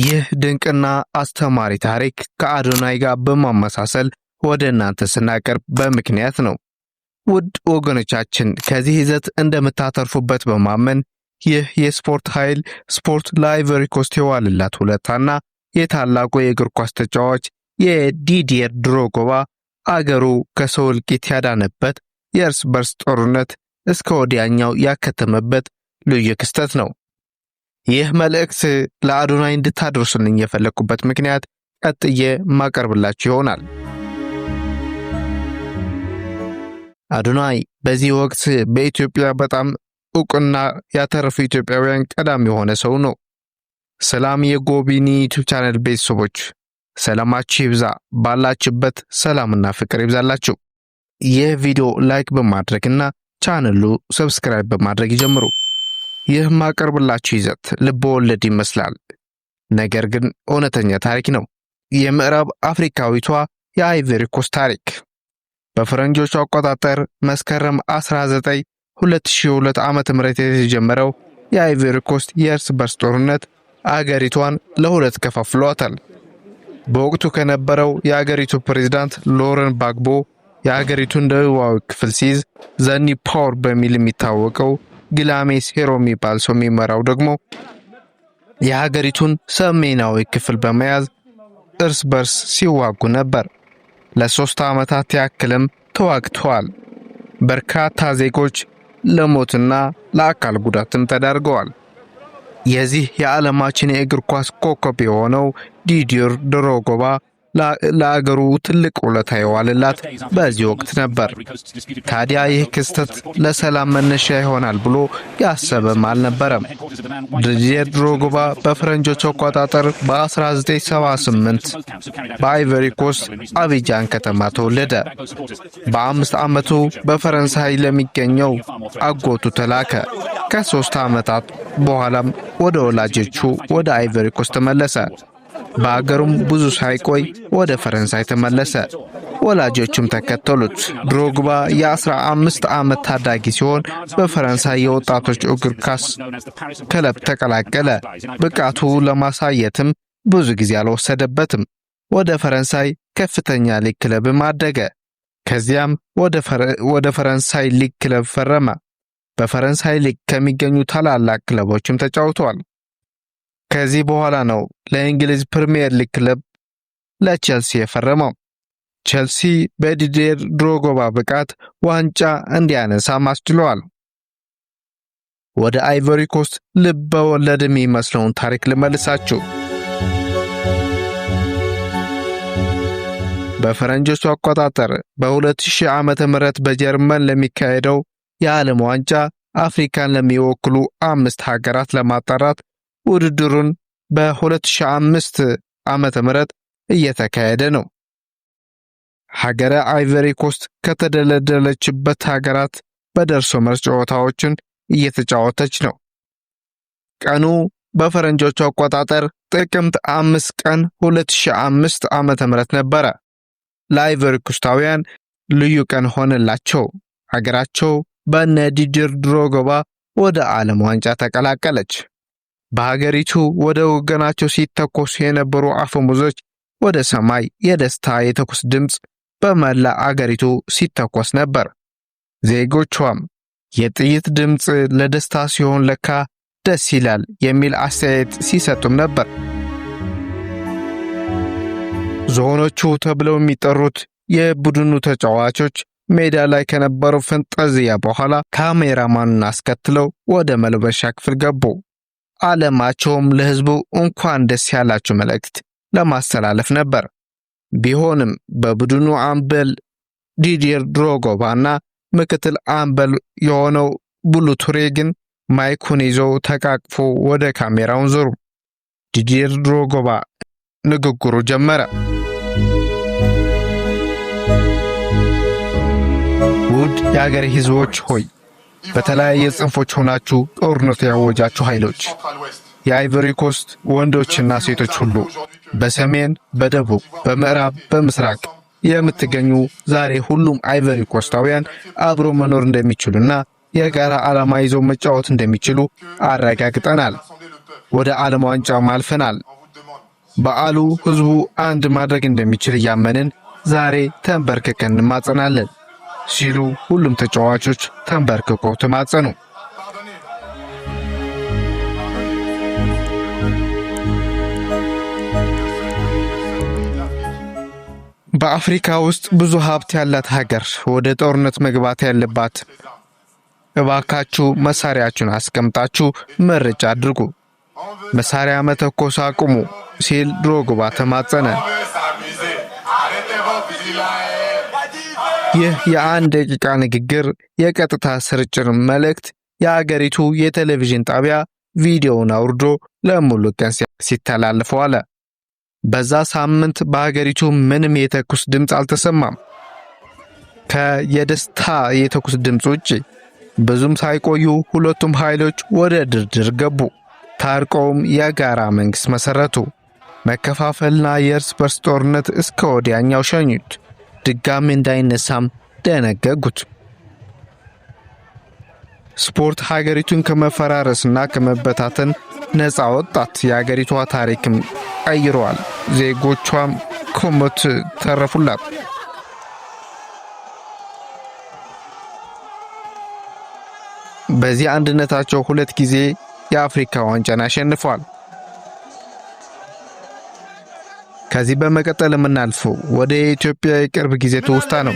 ይህ ድንቅና አስተማሪ ታሪክ ከአዶናይ ጋር በማመሳሰል ወደ እናንተ ስናቀርብ በምክንያት ነው። ውድ ወገኖቻችን ከዚህ ይዘት እንደምታተርፉበት በማመን ይህ የስፖርት ኃይል ስፖርት ለአይቮሪ ኮስት የዋለላት ውለታና የታላቁ የእግር ኳስ ተጫዋች የዲዲየር ድሮጎባ አገሩ ከሰው እልቂት ያዳነበት የእርስ በርስ ጦርነት እስከ ወዲያኛው ያከተመበት ልዩ ክስተት ነው። ይህ መልእክት ለአዶናይ እንድታደርሱልኝ የፈለኩበት ምክንያት ቀጥዬ ማቀርብላችሁ ይሆናል። አዶናይ በዚህ ወቅት በኢትዮጵያ በጣም ዕውቅና ያተረፉ ኢትዮጵያውያን ቀዳሚ የሆነ ሰው ነው። ሰላም የጎቢኒ ዩቲዩብ ቻናል ቤተሰቦች ሰላማችሁ ይብዛ፣ ባላችሁበት ሰላምና ፍቅር ይብዛላችሁ። ይህ ቪዲዮ ላይክ በማድረግና ቻናሉ ሰብስክራይብ በማድረግ ይጀምሩ። ይህ ማቀርብላችሁ ይዘት ልብ ወለድ ይመስላል፣ ነገር ግን እውነተኛ ታሪክ ነው። የምዕራብ አፍሪካዊቷ የአይቮሪ ኮስት ታሪክ በፈረንጆቹ አቆጣጠር መስከረም 19 2002 ዓመተ ምህረት የተጀመረው የአይቮሪ ኮስት የእርስ በርስ ጦርነት አገሪቷን ለሁለት ከፋፍሏታል። በወቅቱ ከነበረው የአገሪቱ ፕሬዝዳንት ሎረን ባግቦ የአገሪቱን ደቡባዊ ክፍል ሲይዝ ዘኒ ፓወር በሚል የሚታወቀው ግላሜ ሴሮ የሚባል ሰው የሚመራው ደግሞ የሀገሪቱን ሰሜናዊ ክፍል በመያዝ እርስ በርስ ሲዋጉ ነበር። ለ3 ዓመታት ያክልም ተዋግተዋል። በርካታ ዜጎች ለሞትና ለአካል ጉዳትም ተዳርገዋል። የዚህ የዓለማችን የእግር ኳስ ኮከብ የሆነው ዲዲየር ድሮጎባ ለአገሩ ትልቅ ውለታ የዋለላት በዚህ ወቅት ነበር። ታዲያ ይህ ክስተት ለሰላም መነሻ ይሆናል ብሎ ያሰበም አልነበረም። ዲዲየር ድሮጎባ በፈረንጆች አቆጣጠር በ1978 በአይቮሪ ኮስት አቢጃን ከተማ ተወለደ። በ5 ዓመቱ በፈረንሳይ ለሚገኘው አጎቱ ተላከ። ከ3 ዓመታት በኋላም ወደ ወላጆቹ ወደ አይቮሪ ኮስት ተመለሰ። በአገሩም ብዙ ሳይቆይ ወደ ፈረንሳይ ተመለሰ። ወላጆቹም ተከተሉት። ድሮግባ የ15 ዓመት ታዳጊ ሲሆን በፈረንሳይ የወጣቶች እግር ኳስ ክለብ ተቀላቀለ። ብቃቱ ለማሳየትም ብዙ ጊዜ አልወሰደበትም። ወደ ፈረንሳይ ከፍተኛ ሊግ ክለብም አደገ። ከዚያም ወደ ፈረንሳይ ሊግ ክለብ ፈረመ። በፈረንሳይ ሊግ ከሚገኙ ታላላቅ ክለቦችም ተጫውቷል። ከዚህ በኋላ ነው ለእንግሊዝ ፕሪሚየር ሊግ ክለብ ለቼልሲ የፈረመው። ቼልሲ በዲዲየር ድሮጎባ ብቃት ዋንጫ እንዲያነሳ አስችሏል። ወደ አይቮሪ ኮስት ልብ ወለድ የሚመስለውን ታሪክ ልመልሳችሁ። በፈረንጆቹ አቆጣጠር በ2000 ዓመተ ምህረት በጀርመን ለሚካሄደው የዓለም ዋንጫ አፍሪካን ለሚወክሉ 5 ሀገራት ለማጣራት ውድድሩን በ2005 ዓመተ ምህረት እየተካሄደ ነው። ሀገረ አይቮሪ ኮስት ከተደለደለችበት ሀገራት በደርሶ መልስ ጨዋታዎችን እየተጫወተች ነው። ቀኑ በፈረንጆቹ አቆጣጠር ጥቅምት 5 ቀን 2005 ዓመተ ምህረት ነበረ። ለአይቮሪ ኮስታውያን ልዩ ቀን ሆነላቸው። ሀገራቸው በነ ዲዲየር ድሮጎባ ወደ ዓለም ዋንጫ ተቀላቀለች። በሀገሪቱ ወደ ወገናቸው ሲተኮሱ የነበሩ አፈሙዞች ወደ ሰማይ የደስታ የተኩስ ድምፅ በመላ አገሪቱ ሲተኮስ ነበር። ዜጎቿም የጥይት ድምፅ ለደስታ ሲሆን ለካ ደስ ይላል የሚል አስተያየት ሲሰጡም ነበር። ዝሆኖቹ ተብለው የሚጠሩት የቡድኑ ተጫዋቾች ሜዳ ላይ ከነበረው ፈንጠዝያ በኋላ ካሜራማኑን አስከትለው ወደ መልበሻ ክፍል ገቡ። ዓላማቸውም ለሕዝቡ እንኳን ደስ ያላችሁ መልእክት ለማስተላለፍ ነበር። ቢሆንም በቡድኑ አምበል ዲዲየር ድሮጎባና ምክትል አምበል የሆነው ቡሉ ቱሬ ግን ማይኩን ይዘው ተቃቅፎ ወደ ካሜራውን ዞሩ። ዲዲየር ድሮጎባ ንግግሩ ጀመረ። ውድ የአገሬ ሕዝቦች ሆይ፣ በተለያየ ጽንፎች ሆናችሁ ጦርነት ያወጃችሁ ኃይሎች፣ የአይቮሪ ኮስት ወንዶችና ሴቶች ሁሉ በሰሜን፣ በደቡብ፣ በምዕራብ፣ በምስራቅ የምትገኙ ዛሬ ሁሉም አይቮሪ ኮስታውያን አብሮ መኖር እንደሚችሉና የጋራ ዓላማ ይዘው መጫወት እንደሚችሉ አረጋግጠናል። ወደ ዓለም ዋንጫው አልፈናል። በዓሉ ህዝቡ አንድ ማድረግ እንደሚችል ያመንን ዛሬ ተንበርክከን እንማጸናለን ሲሉ ሁሉም ተጫዋቾች ተንበርክከው ተማጸኑ። በአፍሪካ ውስጥ ብዙ ሀብት ያላት ሀገር ወደ ጦርነት መግባት ያለባት እባካችሁ መሳሪያችሁን አስቀምጣችሁ ምርጫ አድርጉ፣ መሳሪያ መተኮስ አቁሙ ሲል ድሮግባ ተማጸነ። ይህ የአንድ ደቂቃ ንግግር የቀጥታ ስርጭት መልእክት የአገሪቱ የቴሌቪዥን ጣቢያ ቪዲዮውን አውርዶ ለሙሉ ቀን ሲተላለፍ ዋለ። በዛ ሳምንት በአገሪቱ ምንም የተኩስ ድምጽ አልተሰማም። ከየደስታ የተኩስ ድምጽ ውጪ ብዙም ሳይቆዩ ሁለቱም ኃይሎች ወደ ድርድር ገቡ። ታርቀውም የጋራ መንግስት መሰረቱ። መከፋፈልና የእርስ በርስ ጦርነት እስከ ወዲያኛው ሸኙት። ድጋሚ እንዳይነሳም ደነገጉት። ስፖርት ሀገሪቱን ከመፈራረስና ከመበታተን ነፃ ወጣት። የሀገሪቷ ታሪክም ቀይሯል። ዜጎቿም ከሞት ተረፉላት። በዚህ አንድነታቸው ሁለት ጊዜ የአፍሪካ ዋንጫን አሸንፏል። ከዚህ በመቀጠል የምናልፈው ወደ ኢትዮጵያ የቅርብ ጊዜ ትውስታ ነው።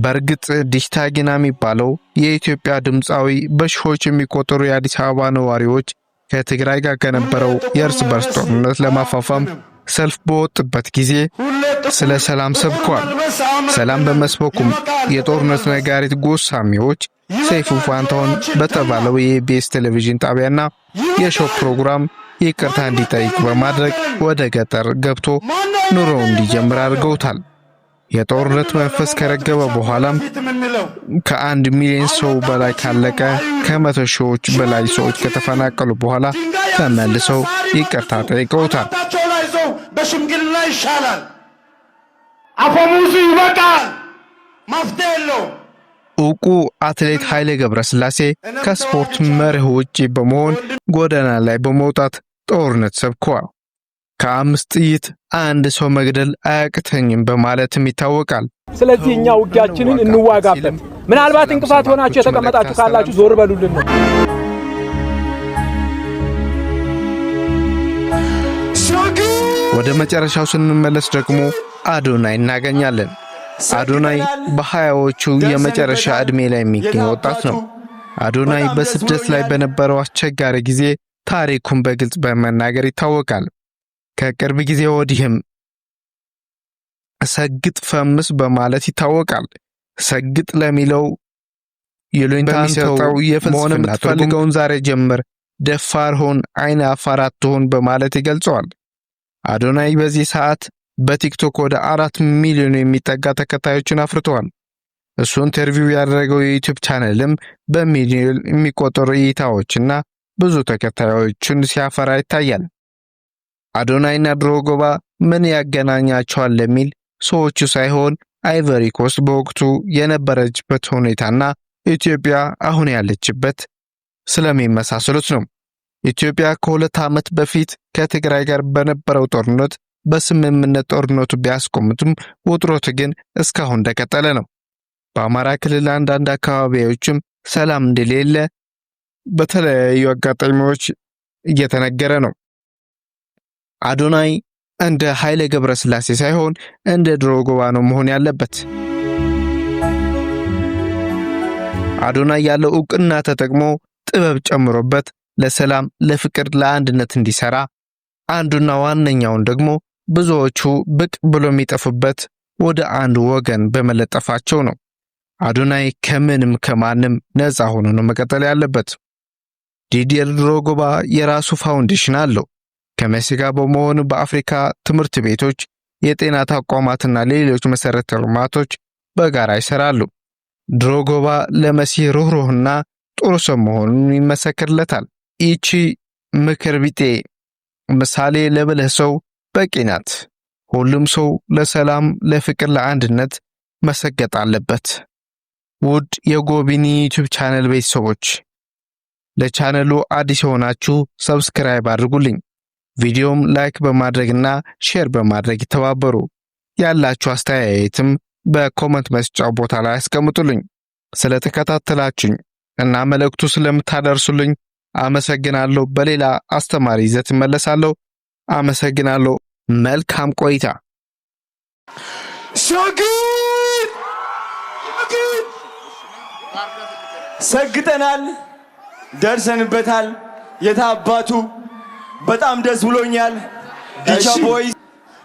በእርግጥ ዲሽታ ጊና የሚባለው የኢትዮጵያ ድምፃዊ በሺዎች የሚቆጠሩ የአዲስ አበባ ነዋሪዎች ከትግራይ ጋር ከነበረው የእርስ በርስ ጦርነት ለማፋፋም ሰልፍ በወጡበት ጊዜ ስለ ሰላም ሰብኳል። ሰላም በመስበኩም የጦርነት ነጋሪት ጎሳሚዎች ሰይፉ ፋንታሁን በተባለው የኢቢኤስ ቴሌቪዥን ጣቢያና የሾው ፕሮግራም ይቅርታ እንዲጠይቅ በማድረግ ወደ ገጠር ገብቶ ኑሮ እንዲጀምር አድርገውታል። የጦርነት መንፈስ ከረገበ በኋላም ከ1 ሚሊዮን ሰው በላይ ካለቀ ከ100 ሺዎች በላይ ሰዎች ከተፈናቀሉ በኋላ ተመልሰው ይቅርታ ጠይቀውታል። በሽምግልና ይሻላል፣ አፈሙዙ ይበቃል፣ መፍትሄ የለውም። ዕውቁ አትሌት ኃይሌ ገብረስላሴ ከስፖርት መርህ ውጪ በመሆን ጎዳና ላይ በመውጣት ጦርነት ሰብኳል። ከ5 ጥይት 1 ሰው መግደል አያቅተኝም በማለትም ይታወቃል። ስለዚህ እኛ ውጊያችንን እንዋጋበት። ምናልባት እንቅፋት ሆናችሁ የተቀመጣችሁ ካላችሁ ዞር በሉልን ነው። ወደ መጨረሻው ስንመለስ ደግሞ አዶናይ እናገኛለን። አዶናይ በ20ዎቹ የመጨረሻ ዕድሜ ላይ የሚገኝ ወጣት ነው። አዶናይ በስደት ላይ በነበረው አስቸጋሪ ጊዜ ታሪኩን በግልጽ በመናገር ይታወቃል። ከቅርብ ጊዜ ወዲህም ሰግጥ ፈምስ በማለት ይታወቃል። ሰግጥ ለሚለው ይሉኝታን ሰጠው የፍልስፍና የምትፈልገውን ዛሬ ጀምር፣ ደፋር ሆን፣ አይነ አፋር አትሆን በማለት ይገልጸዋል። አዶናይ በዚህ ሰዓት በቲክቶክ ወደ 4 ሚሊዮን የሚጠጋ ተከታዮችን አፍርቷል። እሱ ኢንተርቪው ያደረገው የዩቲዩብ ቻናልም በሚሊዮን የሚቆጠሩ እይታዎችና ብዙ ተከታዮችን ሲያፈራ ይታያል። አዶናይና ድሮግባ ምን ያገናኛቸዋል ለሚል ሰዎቹ ሳይሆን አይቨሪ ኮስት በወቅቱ የነበረችበት ሁኔታና ኢትዮጵያ አሁን ያለችበት ስለሚመሳሰሉት ነው። ኢትዮጵያ ከ2 ዓመት በፊት ከትግራይ ጋር በነበረው ጦርነት በስምምነት ጦርነቱ ቢያስቆሙትም ውጥረቱ ግን እስካሁን እንደቀጠለ ነው። በአማራ ክልል አንዳንድ አካባቢዎችም ሰላም እንደሌለ በተለያዩ አጋጣሚዎች እየተነገረ ነው። አዶናይ እንደ ኃይሌ ገብረስላሴ ሳይሆን እንደ ድሮግባ ነው መሆን ያለበት። አዶናይ ያለው ዕውቅና ተጠቅሞ ጥበብ ጨምሮበት ለሰላም፣ ለፍቅር፣ ለአንድነት እንዲሰራ አንዱና ዋነኛውን ደግሞ ብዙዎቹ ብቅ ብሎ የሚጠፉበት ወደ አንድ ወገን በመለጠፋቸው ነው። አዶናይ ከምንም ከማንም ነፃ ሆኖ ነው መቀጠል ያለበት። ዲዲር ድሮግባ የራሱ ፋውንዴሽን አለው። ከሜሲ ጋር በመሆኑ በአፍሪካ ትምህርት ቤቶች፣ የጤና ተቋማትና ሌሎች መሰረተ ልማቶች በጋራ ይሰራሉ። ድሮግባ ለሜሲ ሩህሩህና ጥሩ ሰው መሆኑን ይመሰክርለታል። ይቺ ምክር ቢጤ ምሳሌ ለብልህ ሰው በቂ ናት። ሁሉም ሰው ለሰላም፣ ለፍቅር፣ ለአንድነት መሰገጥ አለበት። ውድ የጎቢኒ ዩቲዩብ ቻናል ቤተሰቦች ለቻናሉ አዲስ የሆናችሁ ሰብስክራይብ አድርጉልኝ። ቪዲዮም ላይክ በማድረግና ሼር በማድረግ ይተባበሩ። ያላችሁ አስተያየትም በኮሜንት መስጫው ቦታ ላይ አስቀምጡልኝ። ስለተከታተላችሁኝ እና መልእክቱ ስለምታደርሱልኝ አመሰግናለሁ። በሌላ አስተማሪ ይዘት እመለሳለሁ። አመሰግናለሁ። መልካም ቆይታ። ሰግጠናል፣ ደርሰንበታል። የታባቱ በጣም ደስ ብሎኛል። ዲቻ ቦይስ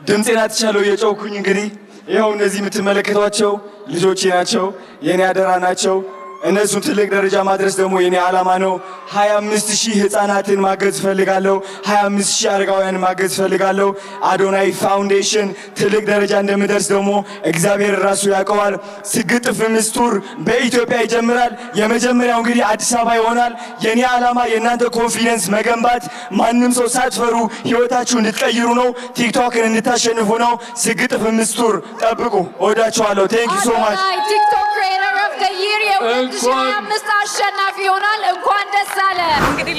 ድምጼን አትቻለው የጮኩኝ እንግዲህ ይኸው እነዚህ የምትመለከቷቸው ልጆቼ ናቸው፣ የኔ አደራ ናቸው። እነሱን ትልቅ ደረጃ ማድረስ ደግሞ የኔ ዓላማ ነው። 25000 ህፃናትን ማገዝ ፈልጋለሁ። 25000 አረጋውያን ማገዝ ፈልጋለሁ። አዶናይ ፋውንዴሽን ትልቅ ደረጃ እንደምደርስ ደግሞ እግዚአብሔር ራሱ ያውቀዋል። ስግጥ ፍምስ ቱር በኢትዮጵያ ይጀምራል። የመጀመሪያው እንግዲህ አዲስ አበባ ይሆናል። የኔ ዓላማ የእናንተ ኮንፊደንስ መገንባት፣ ማንም ሰው ሳትፈሩ ህይወታችሁ እንድትቀይሩ ነው። ቲክቶክን እንድታሸንፉ ነው። ስግጥ ፍምስ ቱር ጠብቁ። ወዳችኋለሁ። ቴንክ ዩ ሶ ማች። ቲክቶክ ክሬተር ኦፍ ዘ ይር የ2025 አሸናፊ ይሆናል። እንኳን ደስ አለ። እንግዲህ